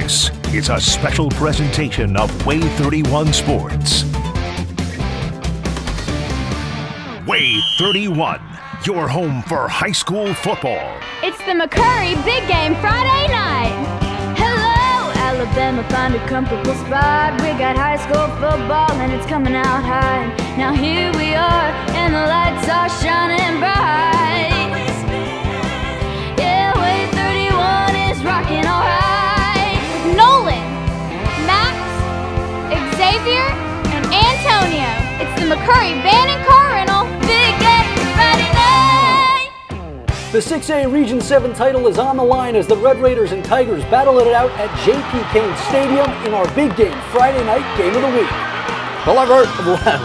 This is a special presentation of WAAY 31 Sports. WAAY 31, your home for high school football. It's the McCurry Big Game Friday night. Hello, Alabama, find a comfortable spot. We got high school football and it's coming out high. Now here we are and the lights are shining bright. Yeah, WAAY 31 is rocking all right. With Nolan, Max, Xavier, and Antonio. It's the McCurry Band and Car Rental Big Game Friday night. The 6A Region 7 title is on the line as the Red Raiders and Tigers battle it out at J.P. Cain Stadium in our Big Game Friday night Game of the Week. However,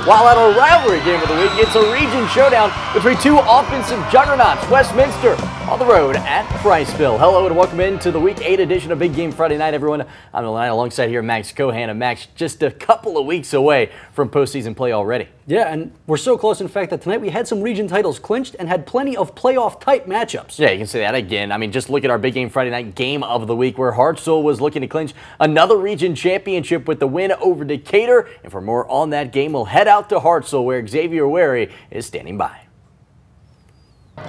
while at our rivalry game of the week, it's a region showdown between two offensive juggernauts. Westminster on the road at Priceville. Hello and welcome into the Week 8 edition of Big Game Friday Night, everyone. I'm alongside here Max Cohan, and Max just a couple of weeks away from postseason play already. Yeah, and we're so close, in fact, that tonight we had some region titles clinched and had plenty of playoff-type matchups. Yeah, you can say that again. I mean, just look at our Big Game Friday Night Game of the Week, where Hartsville was looking to clinch another region championship with the win over Decatur. And for more on that game, we'll head out to Hartsville, where Xavier WAAY is standing by.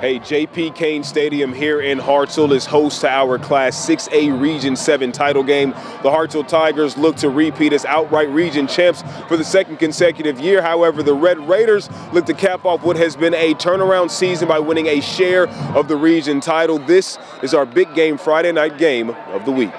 Hey, J.P. Cain Stadium here in Hartsville is host to our Class 6A Region 7 title game. The Hartsville Tigers look to repeat as outright region champs for the second consecutive year. However, the Red Raiders look to cap off what has been a turnaround season by winning a share of the region title. This is our Big Game Friday Night Game of the Week.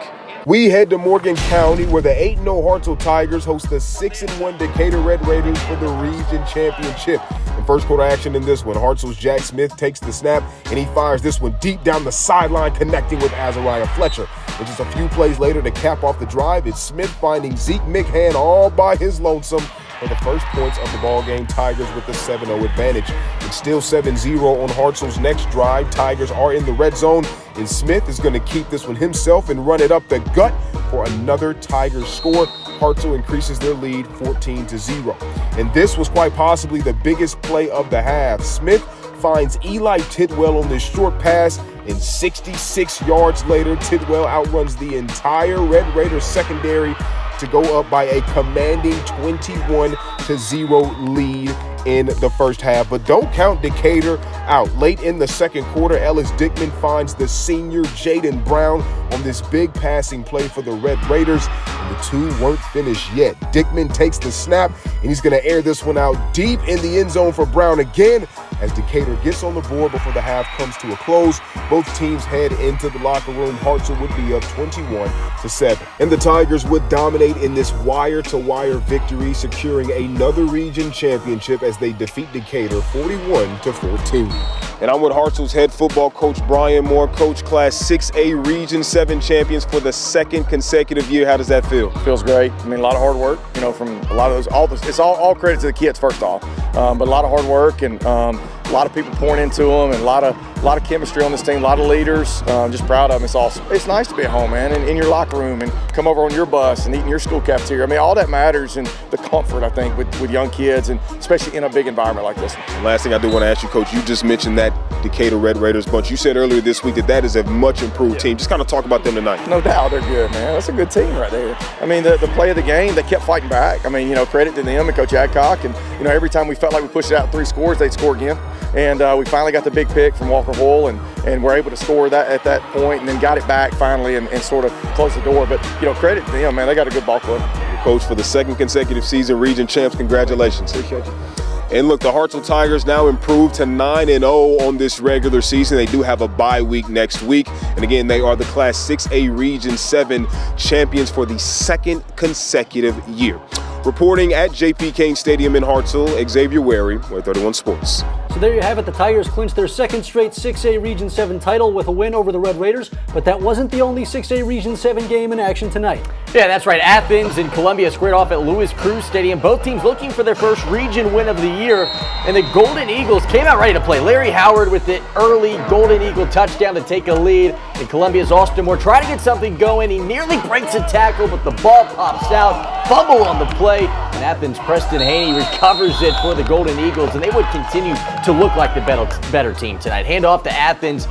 We head to Morgan County, where the 8-0 Hartsville Tigers host the 6-1 Decatur Red Raiders for the region championship. In first quarter action in this one, Hartsville's Jack Smith takes the snap, and he fires this one deep down the sideline, connecting with Azariah Fletcher. And just a few plays later to cap off the drive, it's Smith finding Zeke McHann all by his lonesome for the first points of the ball game. Tigers with the 7-0 advantage. It's still 7-0 on Hartsville's next drive. Tigers are in the red zone, and Smith is going to keep this one himself and run it up the gut for another Tigers score. Hartsville increases their lead 14-0. And this was quite possibly the biggest play of the half. Smith finds Eli Tidwell on this short pass, and 66 yards later, Tidwell outruns the entire Red Raiders secondary to go up by a commanding 21-0 lead in the first half. But don't count Decatur out. Late in the second quarter, Ellis Dickman finds the senior Jaden Brown on this big passing play for the Red Raiders, and the two weren't finished yet. Dickman takes the snap, and he's going to air this one out deep in the end zone for Brown again as Decatur gets on the board before the half comes to a close. Both teams head into the locker room. Hartsville would be up 21-7. And the Tigers would dominate in this wire-to-wire victory, securing another region championship as they defeat Decatur 41-14. And I'm with Hartsville's head football coach Brian Moore. Coach, Class 6A Region 7 champions for the second consecutive year. How does that feel? Feels great. I mean, a lot of hard work, you know, from a lot of those. It's all credit to the kids first off, but a lot of hard work and a lot of people pouring into them, and a lot of chemistry on this team, a lot of leaders. Just proud of them. It's awesome. It's nice to be at home, man, and in your locker room, and come over on your bus and eat in your school cafeteria. I mean, all that matters, and the comfort, I think, with young kids, and especially in a big environment like this. And last thing I do want to ask you, Coach, you just mentioned that Decatur Red Raiders bunch. You said earlier this week that is a much improved team. Just kind of talk about them tonight. No doubt, they're good, man. That's a good team right there. I mean, the play of the game, they kept fighting back. I mean, you know, credit to them and Coach Adcock. And, you know, every time we felt like we pushed it out 3 scores, they'd score again. And we finally got the big pick from Walker Hull, and we're able to score that at that point, and then got it back finally and sort of closed the door. But, you know, credit to them, man. They got a good ball club. Coach, for the second consecutive season, region champs, congratulations. Appreciate you. And look, the Hartsville Tigers now improved to 9-0 on this regular season. They do have a bye week next week. And again, they are the Class 6A Region 7 champions for the second consecutive year. Reporting at J.P. Cain Stadium in Hartsville, Xavier WAAY, WAAY 31 Sports. So there you have it. The Tigers clinched their second straight 6A Region 7 title with a win over the Red Raiders, but that wasn't the only 6A Region 7 game in action tonight. Yeah, that's right. Athens and Columbia squared off at Louis Cruz Stadium. Both teams looking for their first region win of the year, and the Golden Eagles came out ready to play. Larry Howard with the early Golden Eagle touchdown to take a lead, and Columbia's Austin Moore trying to get something going. He nearly breaks a tackle, but the ball pops out. Fumble on the play, and Athens' Preston Haney recovers it for the Golden Eagles, and they would continue to look like the better team tonight. Hand off to Athens.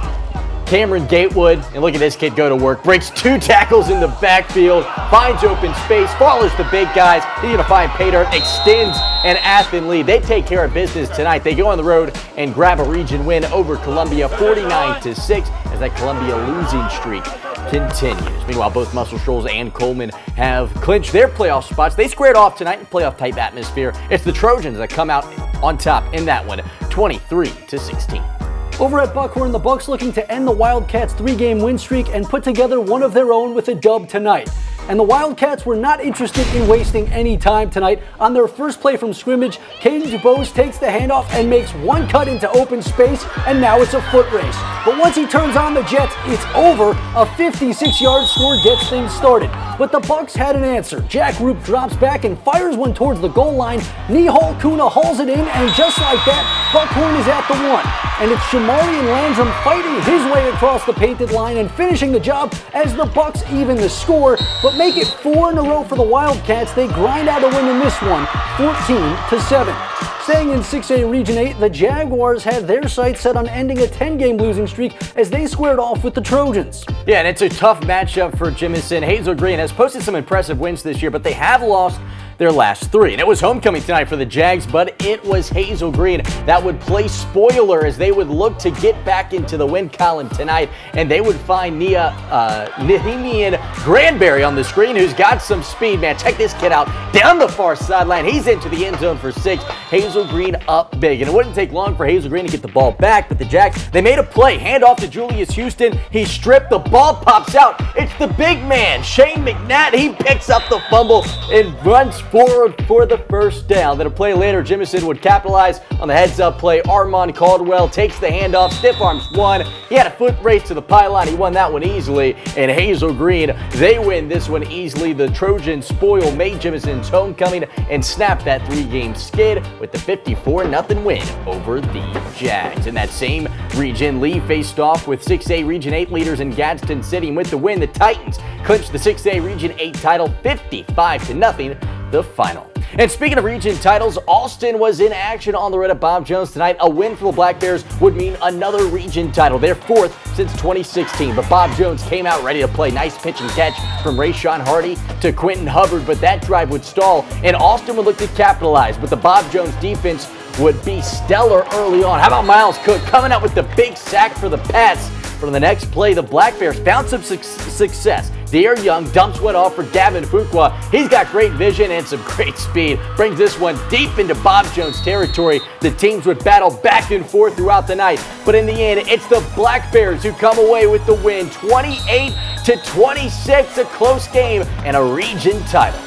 Cameron Gatewood, and look at this kid go to work, breaks 2 tackles in the backfield, finds open space, follows the big guys. He's going to find pay dirt, extends an Athens lead. They take care of business tonight. They go on the road and grab a region win over Columbia 49-6 as that Columbia losing streak continues. Meanwhile, both Muscle Shoals and Coleman have clinched their playoff spots. They squared off tonight in playoff type atmosphere. It's the Trojans that come out on top in that one, 23-16. Over at Buckhorn, the Bucks looking to end the Wildcats' 3-game win streak and put together one of their own with a dub tonight. And the Wildcats were not interested in wasting any time tonight. On their first play from scrimmage, Caden Dubose takes the handoff and makes one cut into open space, and now it's a foot race. But once he turns on the Jets, it's over. A 56-yard score gets things started. But the Bucks had an answer. Jack Roop drops back and fires one towards the goal line. Nihal Kuna hauls it in, and just like that, Buckhorn is at the one. And it's Shamarian Landrum fighting his way across the painted line and finishing the job as the Bucks even the score, but make it 4 in a row for the Wildcats. They grind out a win in this one, 14-7. Staying in 6A Region 8, the Jaguars had their sights set on ending a 10-game losing streak as they squared off with the Trojans. Yeah, and it's a tough matchup for Jemison. Hazel Green has posted some impressive wins this year, but they have lost their last 3. And it was homecoming tonight for the Jags, but it was Hazel Green that would play spoiler as they would look to get back into the win column tonight, and they would find Nehemian Granberry on the screen, who's got some speed. Man, check this kid out. Down the far sideline, he's into the end zone for 6. Hazel Green up big, and it wouldn't take long for Hazel Green to get the ball back, but the Jags, they made a play. Hand off to Julius Houston. He stripped, the ball pops out. It's the big man, Shane McNatt. He picks up the fumble and runs forward for the first down. Then a play later, Jemison would capitalize on the heads-up play. Armand Caldwell takes the handoff, stiff arms one. He had a foot race to the pylon. He won that one easily. And Hazel Green, they win this one easily. The Trojans spoil made Jemison's homecoming and snap that 3-game skid with the 54-0 win over the Jags. In that same region, Lee faced off with 6A Region 8 leaders in Gadsden City, and with the win, the Titans clinched the 6A Region 8 title 55-0. The final. And speaking of region titles, Alston was in action on the road at Bob Jones tonight. A win for the Black Bears would mean another region title, their 4th since 2016. But Bob Jones came out ready to play. Nice pitch and catch from Rayshawn Hardy to Quentin Hubbard, but that drive would stall, and Alston would look to capitalize. But the Bob Jones defense would be stellar early on. How about Miles Cook coming out with the big sack for the Pats? From the next play, the Black Bears found some success. Deere Young dumps one off for Gavin Fuqua. He's got great vision and some great speed. Brings this one deep into Bob Jones territory. The teams would battle back and forth throughout the night. But in the end, it's the Black Bears who come away with the win, 28-26, a close game and a region title.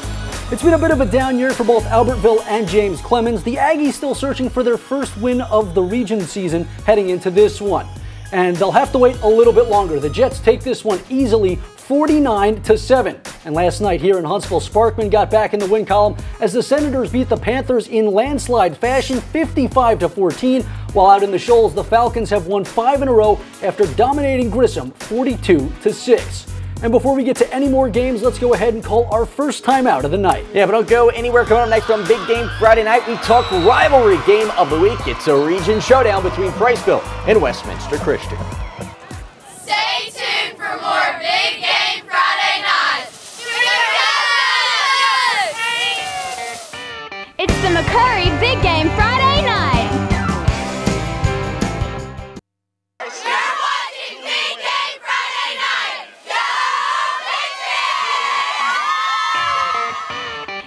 It's been a bit of a down year for both Albertville and James Clemens. The Aggies still searching for their first win of the region season heading into this one. And they'll have to wait a little bit longer. The Jets take this one easily, 49-7. And last night here in Huntsville, Sparkman got back in the win column as the Senators beat the Panthers in landslide fashion, 55-14. While out in the Shoals, the Falcons have won 5 in a row after dominating Grissom, 42-6. And before we get to any more games, let's go ahead and call our first timeout of the night. Yeah, but don't go anywhere. Coming up next on Big Game Friday night, we talk rivalry game of the week. It's a region showdown between Priceville and Westminster Christian. Stay tuned for more Big Game Friday night. It's the McCurry Big Game Friday night. You're watching Big Game Friday night. Go Patriots!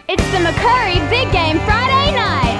It's the McCurry Big Game Friday night.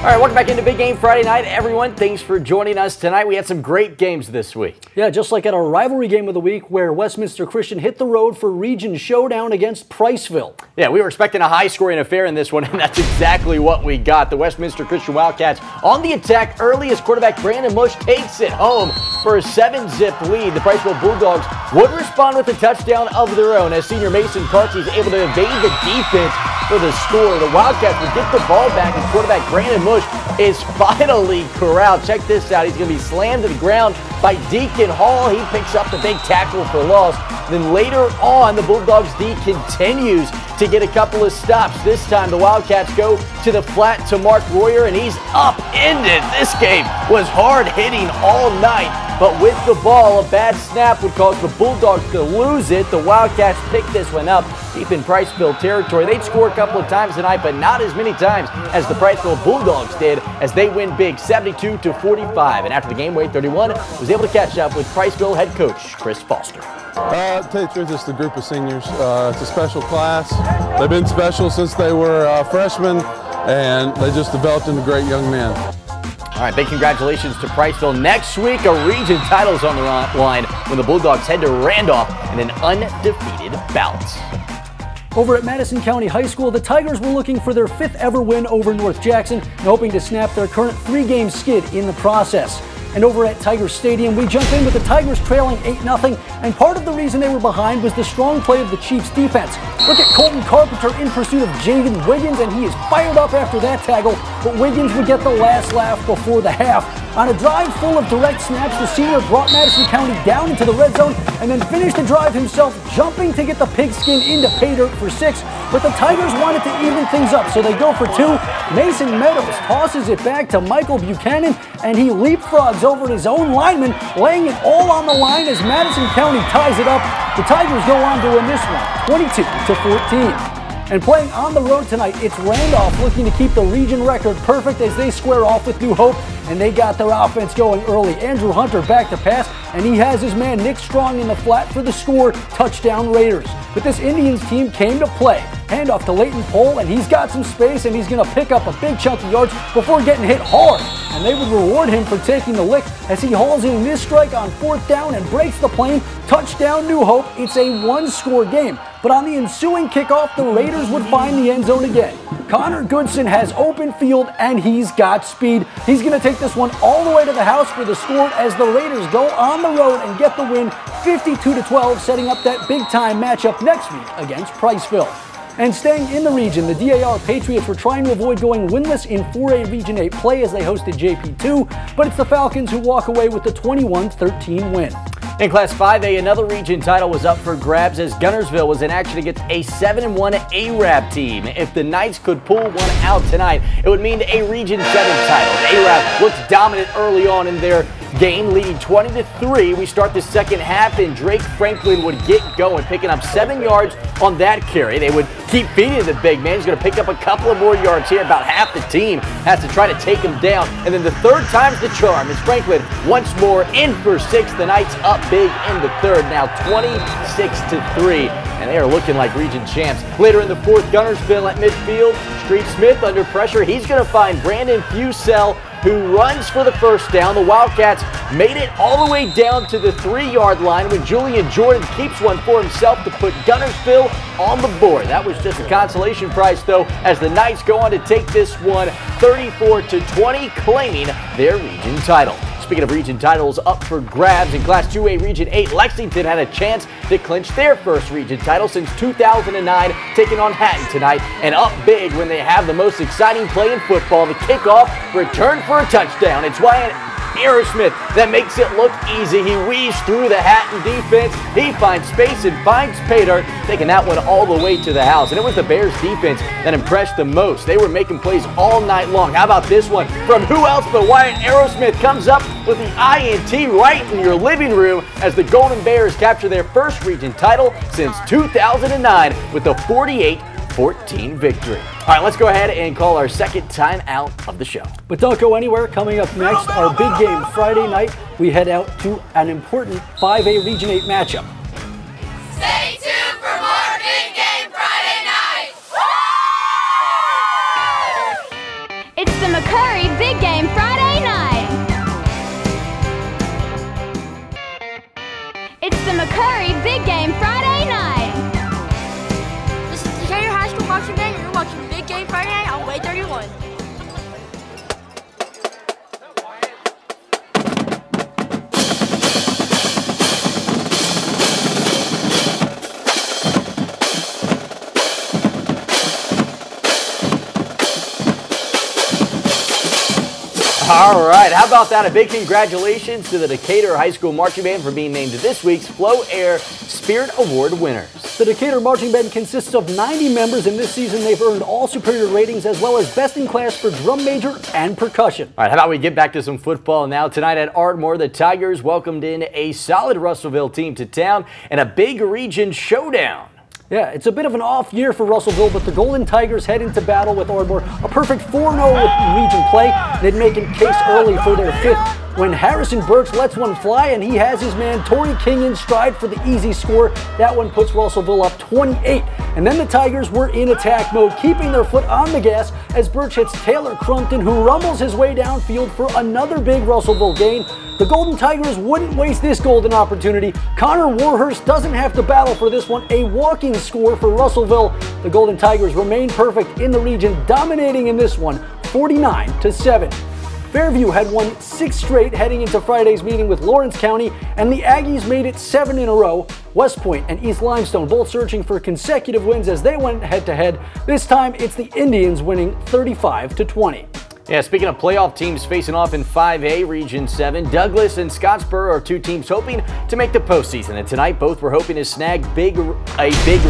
All right, welcome back into Big Game Friday night, everyone. Thanks for joining us tonight. We had some great games this week. Yeah, just like at our rivalry game of the week where Westminster Christian hit the road for region showdown against Priceville. Yeah, we were expecting a high-scoring affair in this one, and that's exactly what we got. The Westminster Christian Wildcats on the attack early as quarterback Brandon Mush takes it home for a 7-zip lead. The Priceville Bulldogs would respond with a touchdown of their own as senior Mason Carty is able to evade the defense for the score. The Wildcats would get the ball back as quarterback Brandon Mush is finally corralled. Check this out. He's going to be slammed to the ground by Deacon Hall. He picks up the big tackle for loss. Then later on, the Bulldogs D continues to get a couple of stops. This time, the Wildcats go to the flat to Mark Royer, and he's upended. This game was hard hitting all night but with the ball, a bad snap would cause the Bulldogs to lose it. The Wildcats picked this one up deep in Priceville territory. They'd score a couple of times tonight, but not as many times as the Priceville Bulldogs did, as they win big 72-45. And after the game, WAAY 31 was able to catch up with Priceville head coach Chris Foster. To tell you the truth, it's the group of seniors. It's a special class. They've been special since they were freshmen, and they just developed into great young men. All right, big congratulations to Priceville. Next week, a region title's on the line when the Bulldogs head to Randolph in an undefeated bout. Over at Madison County High School, the Tigers were looking for their 5th ever win over North Jackson and hoping to snap their current 3-game skid in the process. And over at Tiger Stadium, we jump in with the Tigers trailing 8-0, and part of the reason they were behind was the strong play of the Chiefs' defense. Look at Colton Carpenter in pursuit of Jaden Wiggins, and he is fired up after that tackle, but Wiggins would get the last laugh before the half. On a drive full of direct snaps, the senior brought Madison County down into the red zone and then finished the drive himself, jumping to get the pigskin into pay dirt for 6. But the Tigers wanted to even things up, so they go for 2. Mason Meadows tosses it back to Michael Buchanan, and he leapfrogs over his own lineman, laying it all on the line as Madison County ties it up. The Tigers go on to win this one, 22-14. And playing on the road tonight, it's Randolph looking to keep the region record perfect as they square off with New Hope, and they got their offense going early. Andrew Hunter back to pass, and he has his man Nick Strong in the flat for the score, touchdown Raiders. But this Indians team came to play. Handoff to Leighton Pohl, and he's got some space, and he's going to pick up a big chunk of yards before getting hit hard. And they would reward him for taking the lick as he hauls in this strike on 4th down and breaks the plane. Touchdown New Hope. It's a 1-score game. But on the ensuing kickoff, the Raiders would find the end zone again. Connor Goodson has open field, and he's got speed. He's going to take this one all the way to the house for the score as the Raiders go on the road and get the win 52-12, setting up that big-time matchup next week against Priceville. And staying in the region, the DAR Patriots were trying to avoid going winless in 4A Region 8 play as they hosted JP2, but it's the Falcons who walk away with the 21-13 win. In Class 5A, another region title was up for grabs as Gunnersville was in action against a 7-1 ARAB team. If the Knights could pull one out tonight, it would mean a Region 7 title. The ARAB looked dominant early on in their game, leading 20-3. We start the second half, and Drake Franklin would get going, picking up 7 yards on that carry. They would keep feeding the big man. He's going to pick up a couple of more yards here. About half the team has to try to take him down. And then the third time's the charm as Franklin once more in for 6. The Knights up big in the third, now 26-3. And they are looking like region champs. Later in the fourth, Gunnersville at midfield. Street Smith under pressure. He's going to find Brandon Fusell, who runs for the first down. The Wildcats made it all the way down to the 3-yard line when Julian Jordan keeps one for himself to put Gunnersville on the board. That was just a consolation prize, though, as the Knights go on to take this one 34-20, claiming their region title. Speaking of region titles up for grabs, in Class 2A Region 8, Lexington had a chance to clinch their first region title since 2009, taking on Hatton tonight, and up big when they have the most exciting play in football, the kickoff, return for a touchdown. It's Wyatt Aerosmith that makes it look easy. He weaves through the Hatton defense. He finds space and finds pay dirt, taking that one all the way to the house. And it was the Bears defense that impressed the most. They were making plays all night long. How about this one from who else but Wyatt Aerosmith comes up with the INT right in your living room as the Golden Bears capture their first region title since 2009 with a 48-14 victory. All right, let's go ahead and call our second time out of the show. But don't go anywhere. Coming up next, our big game Friday night, we head out to an important 5A Region 8 matchup. Stay tuned for more Big Game Friday night. It's the McCurry Big Game Friday night. It's the McCurry Big Game Friday night. This is the Junior High School Boxing Game, and you're watching Big Game Friday night on WAAY 31. All right, how about that? A big congratulations to the Decatur High School Marching Band for being named this week's Flow Air Spirit Award winners. The Decatur Marching Band consists of 90 members, and this season they've earned all superior ratings as well as best in class for drum major and percussion. All right, how about we get back to some football now? Tonight at Ardmore, the Tigers welcomed in a solid Russellville team to town and a big region showdown. Yeah, it's a bit of an off year for Russellville, but the Golden Tigers head into battle with Ardmore. A perfect 4-0 with region play. They'd make it case early for their fifth when Harrison Birch lets one fly, and he has his man Torrey King in stride for the easy score. That one puts Russellville up 28. And then the Tigers were in attack mode, keeping their foot on the gas as Birch hits Taylor Crumpton, who rumbles his way downfield for another big Russellville gain. The Golden Tigers wouldn't waste this golden opportunity. Connor Warhurst doesn't have to battle for this one. A walking score for Russellville. The Golden Tigers remain perfect in the region, dominating in this one, 49-7. Fairview had won 6 straight heading into Friday's meeting with Lawrence County, and the Aggies made it 7 in a row. West Point and East Limestone both searching for consecutive wins as they went head-to-head. This time, it's the Indians winning 35-20. Yeah, speaking of playoff teams facing off in 5A Region 7, Douglas and Scottsboro are two teams hoping to make the postseason. And tonight, both were hoping to snag a big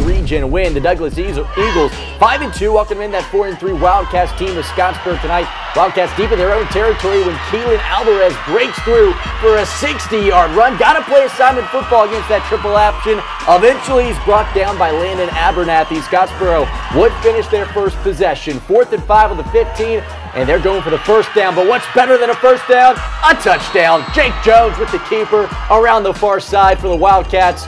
region win. The Douglas Eagles, 5-2, welcome in that 4-3 Wildcats team of Scottsboro tonight. Wildcats deep in their own territory when Keelan Alvarez breaks through for a 60-yard run. Got to play assignment football against that triple option. Eventually, he's brought down by Landon Abernathy. Scottsboro would finish their first possession. 4th and 5 on the 15. And they're going for the first down. But what's better than a first down? A touchdown. Jake Jones with the keeper around the far side for the Wildcats.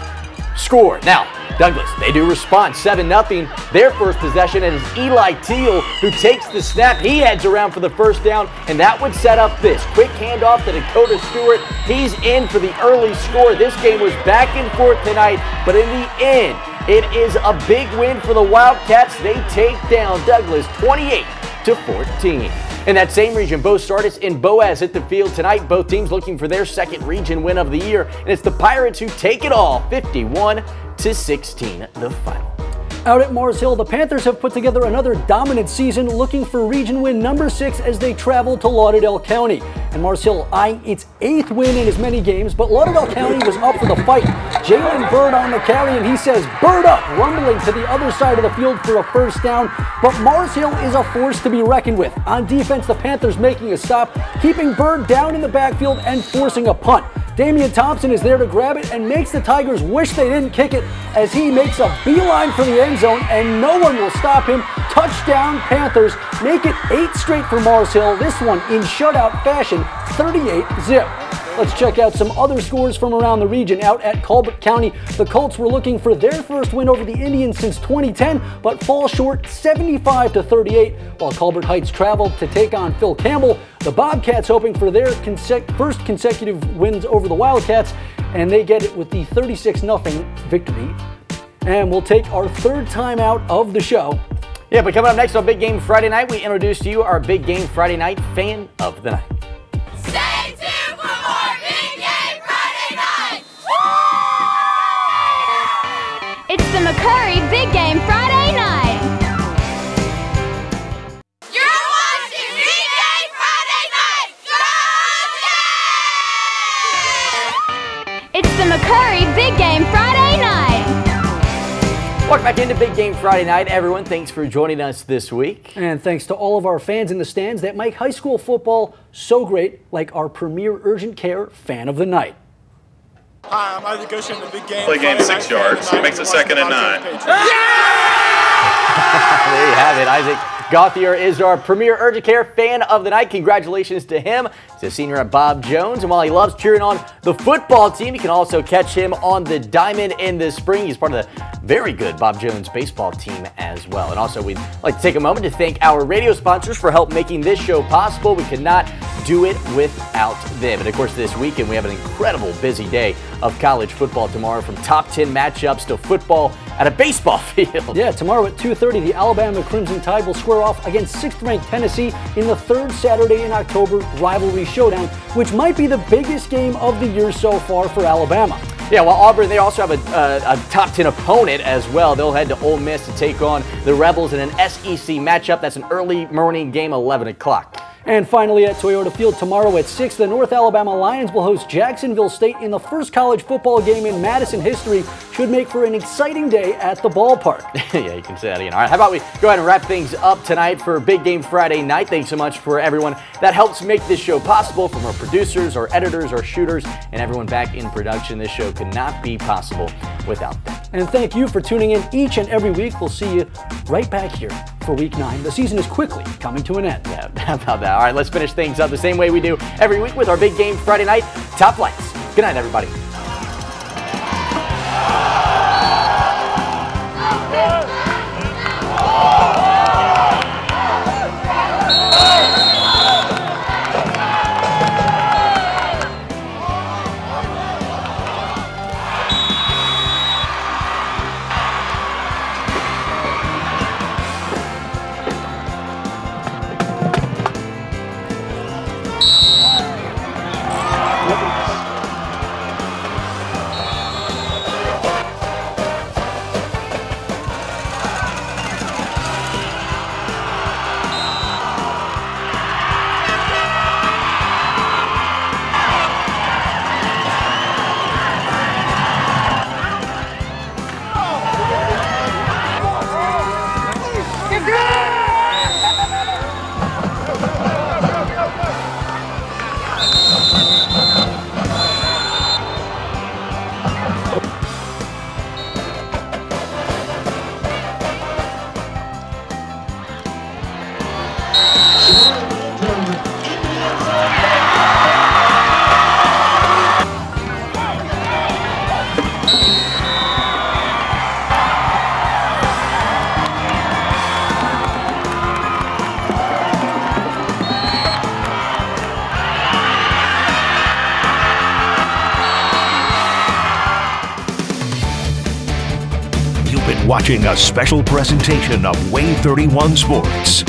Score. Now, Douglas, they do respond 7-0. Their first possession, and it's Eli Teal who takes the snap. He heads around for the first down, and that would set up this. Quick handoff to Dakota Stewart. He's in for the early score. This game was back and forth tonight, but in the end, it is a big win for the Wildcats. They take down Douglas 28-14. In that same region, Bo Sardis and Boaz hit the field tonight. Both teams looking for their second region win of the year. And it's the Pirates who take it all, 51-16, the final. Out at Mars Hill, the Panthers have put together another dominant season, looking for region win number 6 as they travel to Lauderdale County. And Mars Hill eyeing its 8th win in as many games, but Lauderdale County was up for the fight. Jalen Bird on the carry, and he says, "Bird up," rumbling to the other side of the field for a first down. But Mars Hill is a force to be reckoned with. On defense, the Panthers making a stop, keeping Bird down in the backfield and forcing a punt. Damian Thompson is there to grab it and makes the Tigers wish they didn't kick it as he makes a beeline for the end zone, and no one will stop him. Touchdown Panthers, make it 8 straight for Mars Hill, this one in shutout fashion, 38-0. Let's check out some other scores from around the region. Out at Colbert County, the Colts were looking for their first win over the Indians since 2010, but fall short 75-38, while Colbert Heights traveled to take on Phil Campbell. The Bobcats hoping for their first consecutive wins over the Wildcats, and they get it with the 36-0 victory. And we'll take our third time out of the show. Yeah, but coming up next on Big Game Friday Night, we introduce to you our Big Game Friday Night Fan of the Night. Stay tuned for more Big Game Friday Night! It's the McCurry Big Game Friday Night. You're watching Big Game Friday Night! Go! It's the McCurry Big Game Friday Night. Welcome back into Big Game Friday Night, everyone. Thanks for joining us this week. And thanks to all of our fans in the stands that make high school football so great, like our premier urgent care fan of the night. Hi, I'm Isaac Goshen, the Big Game. Play game 6 yards. He makes it 2nd and 9. There you have it. Isaac Gauthier is our premier urgent care fan of the night. Congratulations to him. He's a senior at Bob Jones, and while he loves cheering on the football team, you can also catch him on the diamond in the spring. He's part of the very good Bob Jones baseball team as well. And also, we'd like to take a moment to thank our radio sponsors for help making this show possible. We could not do it without them. And of course, this weekend we have an incredible busy day of college football tomorrow, from top 10 matchups to football at a baseball field. Yeah, tomorrow at 2:30, the Alabama Crimson Tide will square off against 6th-ranked Tennessee in the 3rd Saturday in October rivalry showdown, which might be the biggest game of the year so far for Alabama. Yeah, well, Auburn, they also have a top 10 opponent as well. They'll head to Ole Miss to take on the Rebels in an SEC matchup. That's an early morning game, 11 o'clock. And finally at Toyota Field tomorrow at 6, the North Alabama Lions will host Jacksonville State in the first college football game in Madison history. Should make for an exciting day at the ballpark. Yeah, you can say that again. All right, how about we go ahead and wrap things up tonight for Big Game Friday night. Thanks so much for everyone that helps make this show possible, from our producers, our editors, our shooters, and everyone back in production. This show could not be possible without them. And thank you for tuning in each and every week. We'll see you right back here for Week 9. The season is quickly coming to an end. Yeah, how about that? All right, let's finish things up the same way we do every week with our Big Game Friday night top lights. Good night, everybody. Watching a special presentation of WAAY 31 Sports.